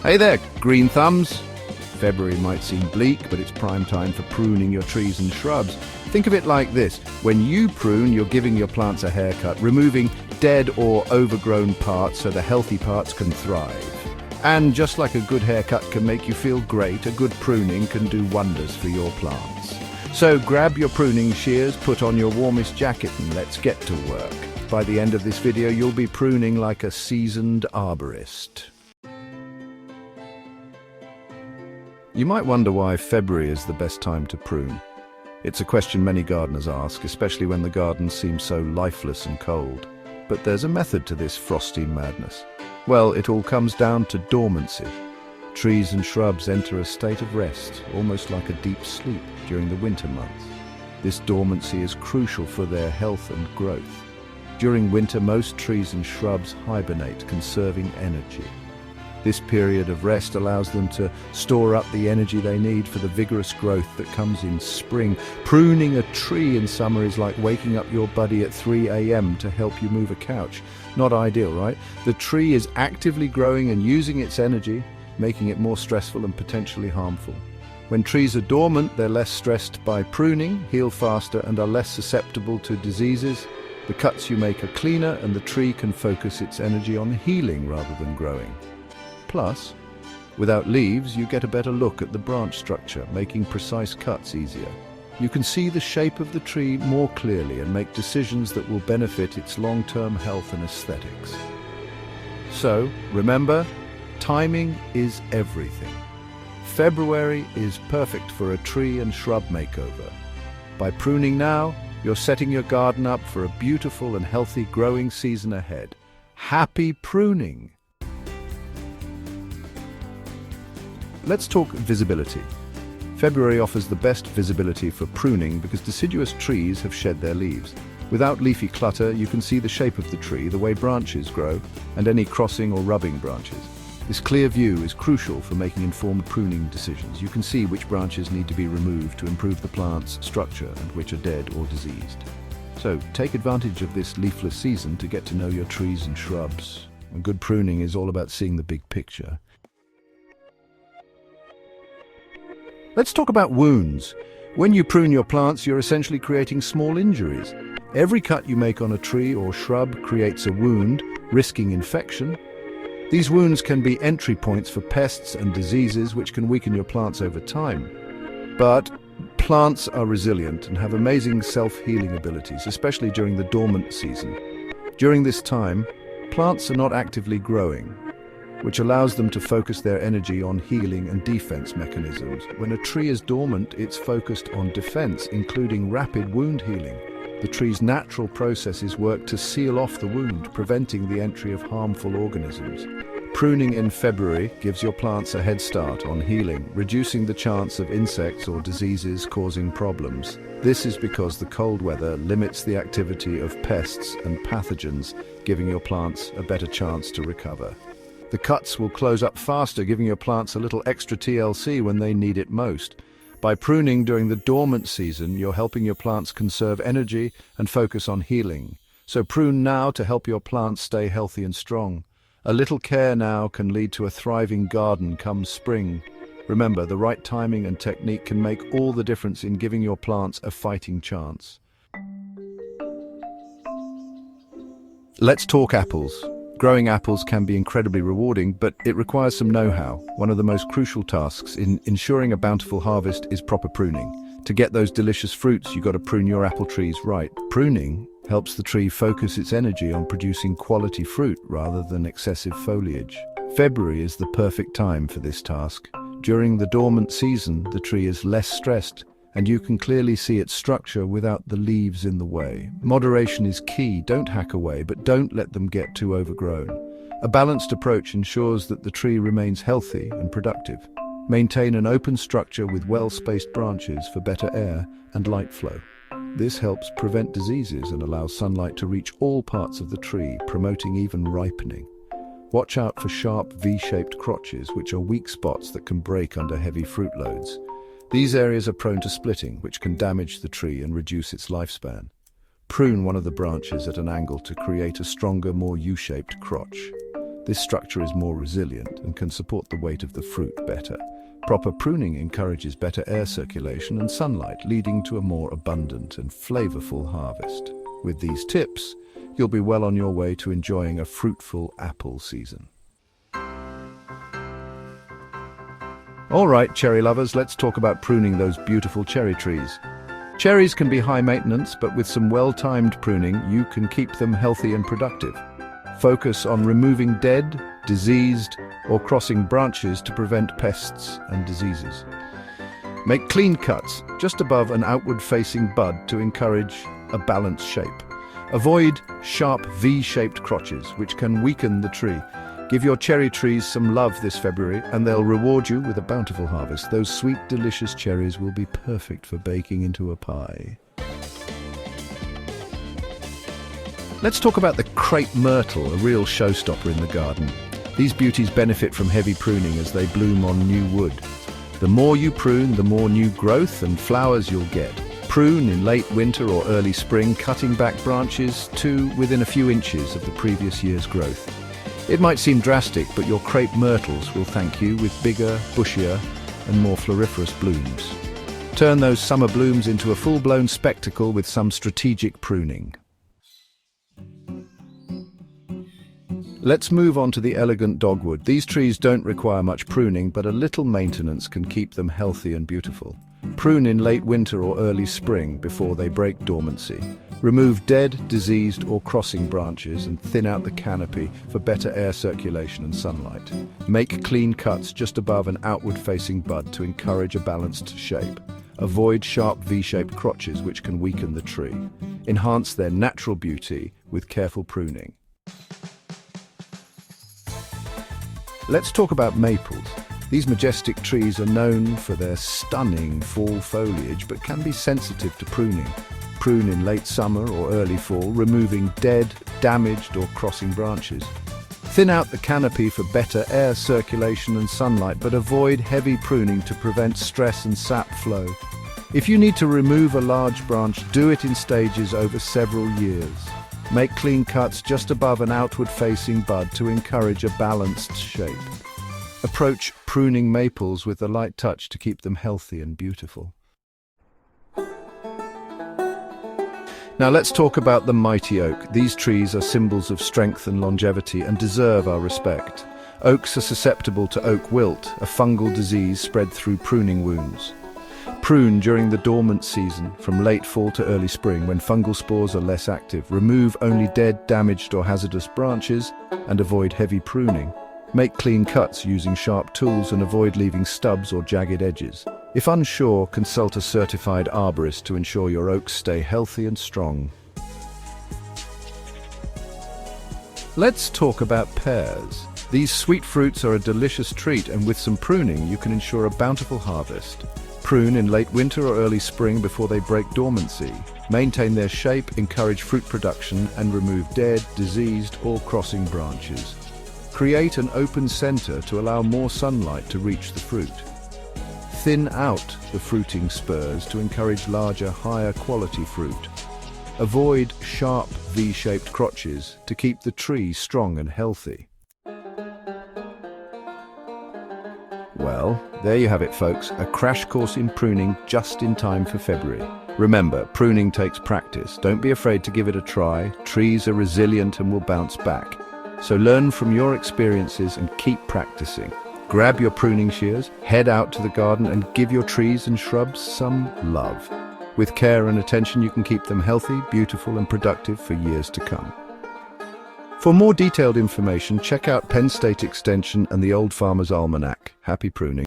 Hey there, green thumbs. February might seem bleak, but it's prime time for pruning your trees and shrubs. Think of it like this. When you prune, you're giving your plants a haircut, removing dead or overgrown parts so the healthy parts can thrive. And just like a good haircut can make you feel great, a good pruning can do wonders for your plants. So grab your pruning shears, put on your warmest jacket, and let's get to work. By the end of this video, you'll be pruning like a seasoned arborist. You might wonder why February is the best time to prune. It's a question many gardeners ask, especially when the garden seems so lifeless and cold. But there's a method to this frosty madness. Well, it all comes down to dormancy. Trees and shrubs enter a state of rest, almost like a deep sleep during the winter months. This dormancy is crucial for their health and growth. During winter, most trees and shrubs hibernate, conserving energy. This period of rest allows them to store up the energy they need for the vigorous growth that comes in spring. Pruning a tree in summer is like waking up your buddy at 3 a.m. to help you move a couch. Not ideal, right? The tree is actively growing and using its energy, making it more stressful and potentially harmful. When trees are dormant, they're less stressed by pruning, heal faster, and are less susceptible to diseases. The cuts you make are cleaner, and the tree can focus its energy on healing rather than growing. Plus, without leaves, you get a better look at the branch structure, making precise cuts easier. You can see the shape of the tree more clearly and make decisions that will benefit its long-term health and aesthetics. So, remember, timing is everything. February is perfect for a tree and shrub makeover. By pruning now, you're setting your garden up for a beautiful and healthy growing season ahead. Happy pruning! Let's talk visibility. February offers the best visibility for pruning because deciduous trees have shed their leaves. Without leafy clutter, you can see the shape of the tree, the way branches grow, and any crossing or rubbing branches. This clear view is crucial for making informed pruning decisions. You can see which branches need to be removed to improve the plant's structure and which are dead or diseased. So take advantage of this leafless season to get to know your trees and shrubs. And good pruning is all about seeing the big picture. Let's talk about wounds. When you prune your plants, you're essentially creating small injuries. Every cut you make on a tree or shrub creates a wound, risking infection. These wounds can be entry points for pests and diseases which can weaken your plants over time. But plants are resilient and have amazing self-healing abilities, especially during the dormant season. During this time, plants are not actively growing, which allows them to focus their energy on healing and defense mechanisms. When a tree is dormant, it's focused on defense, including rapid wound healing. The tree's natural processes work to seal off the wound, preventing the entry of harmful organisms. Pruning in February gives your plants a head start on healing, reducing the chance of insects or diseases causing problems. This is because the cold weather limits the activity of pests and pathogens, giving your plants a better chance to recover. The cuts will close up faster, giving your plants a little extra TLC when they need it most. By pruning during the dormant season, you're helping your plants conserve energy and focus on healing. So prune now to help your plants stay healthy and strong. A little care now can lead to a thriving garden come spring. Remember, the right timing and technique can make all the difference in giving your plants a fighting chance. Let's talk apples. Growing apples can be incredibly rewarding, but it requires some know-how. One of the most crucial tasks in ensuring a bountiful harvest is proper pruning. To get those delicious fruits, you've got to prune your apple trees right. Pruning helps the tree focus its energy on producing quality fruit rather than excessive foliage. February is the perfect time for this task. During the dormant season, the tree is less stressed, and you can clearly see its structure without the leaves in the way. Moderation is key. Don't hack away, but don't let them get too overgrown. A balanced approach ensures that the tree remains healthy and productive. Maintain an open structure with well-spaced branches for better air and light flow. This helps prevent diseases and allows sunlight to reach all parts of the tree, promoting even ripening. Watch out for sharp V-shaped crotches, which are weak spots that can break under heavy fruit loads. These areas are prone to splitting, which can damage the tree and reduce its lifespan. Prune one of the branches at an angle to create a stronger, more U-shaped crotch. This structure is more resilient and can support the weight of the fruit better. Proper pruning encourages better air circulation and sunlight, leading to a more abundant and flavorful harvest. With these tips, you'll be well on your way to enjoying a fruitful apple season. All right, cherry lovers, let's talk about pruning those beautiful cherry trees. Cherries can be high maintenance, but with some well-timed pruning, you can keep them healthy and productive. Focus on removing dead, diseased, or crossing branches to prevent pests and diseases. Make clean cuts just above an outward-facing bud to encourage a balanced shape. Avoid sharp V-shaped crotches, which can weaken the tree. Give your cherry trees some love this February, and they'll reward you with a bountiful harvest. Those sweet, delicious cherries will be perfect for baking into a pie. Let's talk about the crepe myrtle, a real showstopper in the garden. These beauties benefit from heavy pruning as they bloom on new wood. The more you prune, the more new growth and flowers you'll get. Prune in late winter or early spring, cutting back branches to within a few inches of the previous year's growth. It might seem drastic, but your crepe myrtles will thank you with bigger, bushier, and more floriferous blooms. Turn those summer blooms into a full-blown spectacle with some strategic pruning. Let's move on to the elegant dogwood. These trees don't require much pruning, but a little maintenance can keep them healthy and beautiful. Prune in late winter or early spring before they break dormancy. Remove dead, diseased, or crossing branches and thin out the canopy for better air circulation and sunlight. Make clean cuts just above an outward-facing bud to encourage a balanced shape. Avoid sharp V-shaped crotches, which can weaken the tree. Enhance their natural beauty with careful pruning. Let's talk about maples. These majestic trees are known for their stunning fall foliage, but can be sensitive to pruning. Prune in late summer or early fall, removing dead, damaged, or crossing branches. Thin out the canopy for better air circulation and sunlight, but avoid heavy pruning to prevent stress and sap flow. If you need to remove a large branch, do it in stages over several years. Make clean cuts just above an outward-facing bud to encourage a balanced shape. Approach pruning maples with a light touch to keep them healthy and beautiful. Now let's talk about the mighty oak. These trees are symbols of strength and longevity and deserve our respect. Oaks are susceptible to oak wilt, a fungal disease spread through pruning wounds. Prune during the dormant season, from late fall to early spring, when fungal spores are less active. Remove only dead, damaged, or hazardous branches and avoid heavy pruning. Make clean cuts using sharp tools and avoid leaving stubs or jagged edges. If unsure, consult a certified arborist to ensure your oaks stay healthy and strong. Let's talk about pears. These sweet fruits are a delicious treat, and with some pruning you can ensure a bountiful harvest. Prune in late winter or early spring before they break dormancy. Maintain their shape, encourage fruit production, and remove dead, diseased, or crossing branches. Create an open center to allow more sunlight to reach the fruit. Thin out the fruiting spurs to encourage larger, higher quality fruit. Avoid sharp V-shaped crotches to keep the tree strong and healthy. Well, there you have it, folks, a crash course in pruning just in time for February. Remember, pruning takes practice. Don't be afraid to give it a try. Trees are resilient and will bounce back. So learn from your experiences and keep practicing. Grab your pruning shears, head out to the garden and give your trees and shrubs some love. With care and attention, you can keep them healthy, beautiful, and productive for years to come. For more detailed information, check out Penn State Extension and the Old Farmer's Almanac. Happy pruning.